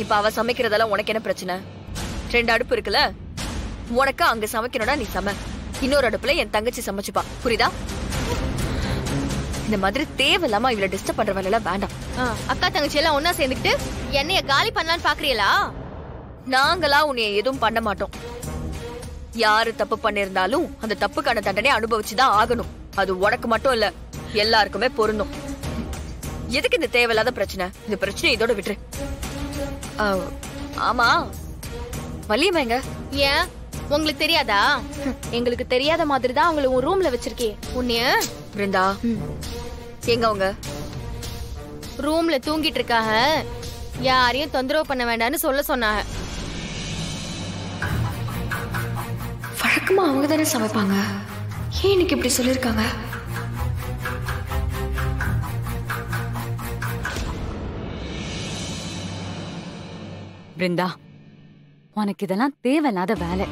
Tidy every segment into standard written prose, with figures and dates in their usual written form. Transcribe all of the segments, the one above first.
இப்ப அவ சமைக்கிறதெல்லாம் உனக்கு என்ன பிரச்சனை? 2 அடுப்பு இருக்குல்ல, உனக்கு அங்க சமைக்கணும்னா நீ சமை, இன்னொரு அடுப்புல என் தங்கச்சி சமைச்சுப்பா, புரியுதா? இந்த மாதிரி தேவையில்லாம இவளை டிஸ்டர்ப் பண்ற வேலை எல்லாம் வேண்டாம். அக்கா தங்கச்சி எல்லாம் ஒன்னா சேர்ந்துக்கிட்டு என்னைய காலி பண்ணலான்னு பாக்குறீங்களா? நாங்களா உன்னைய எதுவும் பண்ண மாட்டோம். யாரு தப்பு பண்ணிருந்தாலும் அந்த தப்புக்கான தண்டனை அனுபவிச்சுதான் ஆகணும். அது உனக்கு மட்டும் இல்ல, எல்லாருக்குமே பொருந்தும். எதுக்கு இந்த தேவையில்லாத பிரச்சனை? இந்த பிரச்சனை இதோட விட்டுரு. ஆமா, வள்ளியம்மா எங்க? ஏன் உங்களுக்கு தெரியாதா? எங்களுக்கு தெரியாத மாதிரி தான் அவங்கள உன் ரூம்ல வச்சிருக்கேன். உன்னைய பிருந்தா எங்க அவங்க? ரூம்ல தூங்கிட்டு இருக்காக. யாரையும் தொந்தரவு பண்ண வேண்டாம்னு சொல்ல சொன்னாங்க. வழக்கமா அவங்க தானே சமைப்பாங்க, ஏன் இன்னைக்கு இப்படி சொல்லிருக்காங்க? பிருந்தா, உனக்கு இதெல்லாம் தேவையில்லாத வேலை.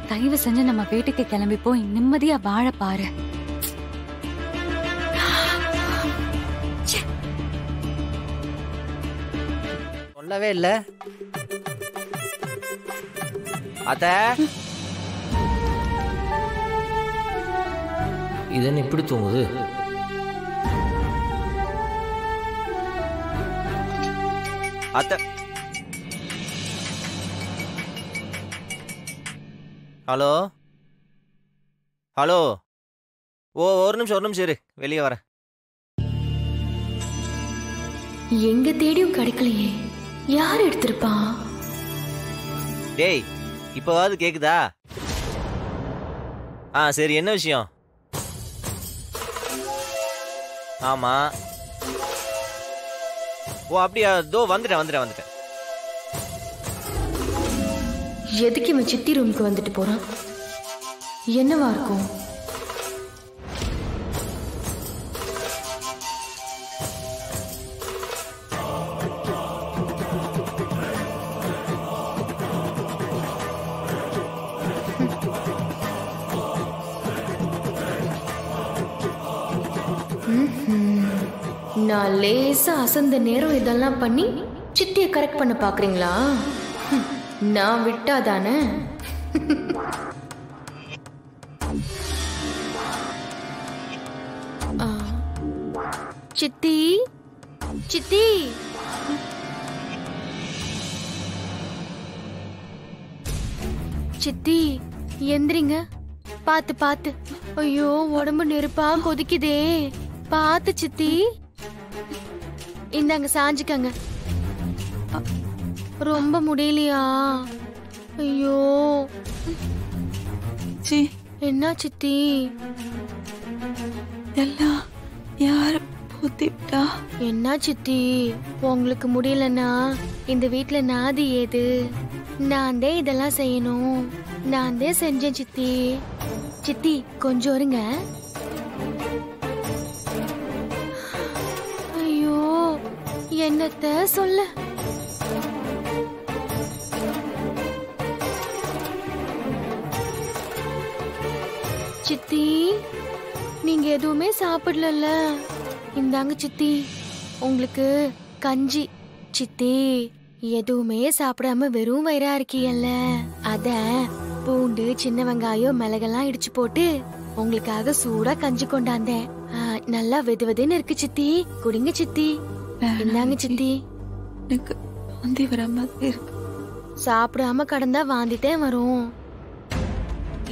தயவு செஞ்சு நம்ம வீட்டுக்கு கிளம்பி போய் நிம்மதியா வாழ பாரு. சொல்லவே இல்ல அத்த. இது என்ன இப்படி தூங்குது? அத்த, ஹலோ ஹலோ. ஒரு நிமிஷம் இரு, வெளியே வரேன். எங்க தேடியும் கிடைக்கலையே, யார் எடுத்திருப்பா? டேய், இப்பவாவது கேக்குதா? சரி, என்ன விஷயம்? ஆமா. அப்படியா? வந்துட்டேன். எதுக்கு இவன் சித்தி ரூமுக்கு வந்துட்டு போறான்? என்னவா இருக்கும்? நான் லேசா அசந்த நேரம் இதெல்லாம் பண்ணி சித்தியை கரெக்ட் பண்ண பாக்குறீங்களா? நான் விட்டாதானே. சித்தி சித்தி, சித்தி எந்திரிங்க. பாத்து. ஐயோ, உடம்பு நெருப்பா கொதிக்குதே. பாத்து சித்தி. இந்தாங்க, சாஞ்சுக்கங்க. ரொம்ப முடியலையா? ஐயோ, என்ன சித்தி? எல்லாம் யார பூத்திட்டா? என்ன சித்தி, உங்களுக்கு முடியலன்னா இந்த வீட்ல நாதி ஏது? நான் தான் இதெல்லாம் செய்யணும். நான் தான் செஞ்சேன் சித்தி. சித்தி கொஞ்சம் இருங்க. ஐயோ, என்னத்த சொல்ல? சித்தி, நீங்க எதுவுமே சாப்பிடல. இந்தாங்க சித்தி, உங்களுக்கு கஞ்சி. சித்தி, எதுவுமே சாப்பிடாம வெறும் வயிறா இருக்கீங்கல்ல, அத பூண்டு, சின்ன வெங்காயம், மிளகெல்லாம் இடிச்சு போட்டு உங்களுக்காக சூடா கஞ்சி கொண்டாந்தேன். நல்லா வெது வெதுன்னு இருக்கு சித்தி, குடிங்க சித்தி. இந்தாங்க சித்தி. எனக்கு வாந்தி வர மாதிரி இருக்கு. சாப்பிடாம கடந்தா வாந்திட்டே வரும்.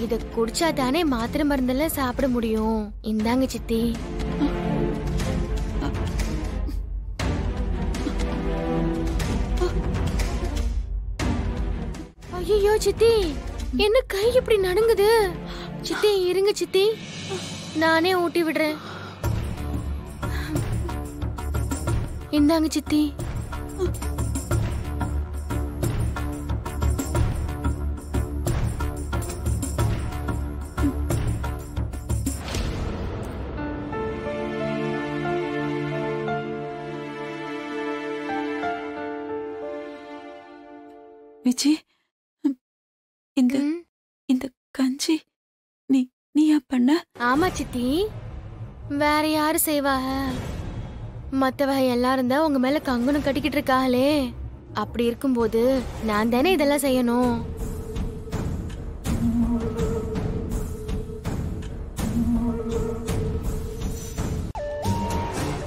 இத குடிச்சா தானே மாத்திரை மருந்தெல்லாம் சாப்பிட முடியும். இந்தாங்க சித்தி. ஐயோ சித்தி, என்ன கை இப்படி நடுங்குது? சித்தி இருங்க சித்தி, நானே ஊட்டி விடுறேன். இந்தாங்க சித்தி. விஜி, இந்த கஞ்சி நீயா பண்ண? ஆமா சித்தி, வேற யாரு செய்வாக? மத்தவ எல்லாரும் தான் உங்க மேல கங்கணம் கட்டிக்கிட்டு இருக்காங்களே. அப்படி இருக்கும்போது நான் தானே இதெல்லாம் செய்யணும்.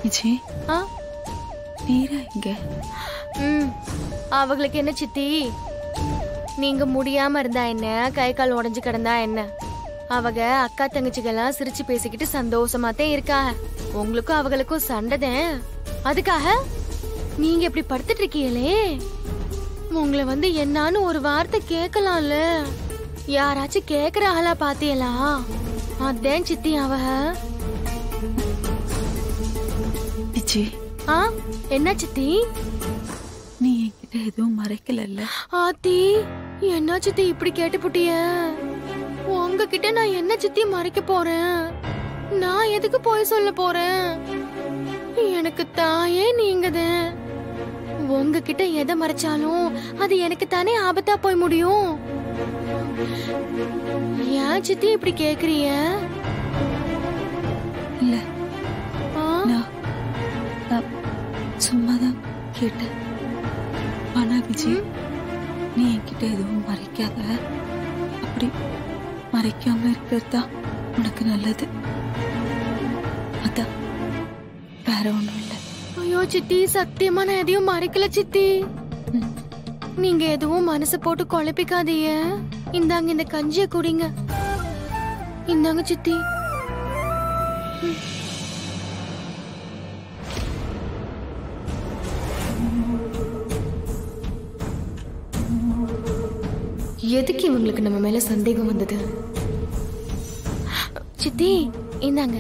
விஜி ஆ? மீரா இங்க? அவங்களுக்கு என்ன சித்தி, நீங்க முடியாம இருந்தா என்ன, கை கால் உடைஞ்சு கிடந்தா என்ன, அவங்க அக்கா தங்கச்சிகெல்லாம் சிரிச்சு பேசிக்கிட்டு சந்தோஷமாத்தான் இருக்கா. உங்களுக்கும் அவங்களுக்கும் சண்டைதான். அதுக்காக நீங்க இப்படி படுத்துட்டு இருக்கீங்களே, உங்களை வந்து என்னான்னு ஒரு வார்த்தை கேட்கலாம்ல. யாராச்சும் கேக்குறாங்களா பாத்தியலா? அதான் சித்தி அவ. விஜி என்ன சித்தி? நீ என்கிட்ட எதுவும் மறைக்கல? ஆத்தி என்ன சித்தி இப்படி கேட்டுப்புட்டிய? உங்ககிட்ட நான் என்ன சித்தி மறைக்க போறேன்? நான் எதுக்கு போய் சொல்ல போறேன்? எனக்கு தாயே நீங்கதான். உங்ககிட்ட எதை மறைச்சாலும் அது எனக்கு தானே ஆபத்தா போய் முடியும். ஏன் சித்தி இப்படி கேக்குறீங்க? இல்ல, சும்மாதான் கேட்டேன். ஆனா விஜய், நீ என்கிட்ட எதுவும் மறைக்காத. அப்படி மறைக்காம இருக்கிறதா உனக்கு நல்லது. அதான், வேற ஒண்ணும் இல்ல. ஐயோ சித்தி, சத்தியமா நான் எதையும் மறைக்கல சித்தி. நீங்க எதுவும் மனசு போட்டு குழப்பிக்காதீங்க. இந்தாங்க இந்த கஞ்சிய குடிங்க. இந்தாங்க சித்தி. எதுக்கு இவங்களுக்கு நம்ம மேல சந்தேகம் வந்தது? சித்தி இந்தாங்க.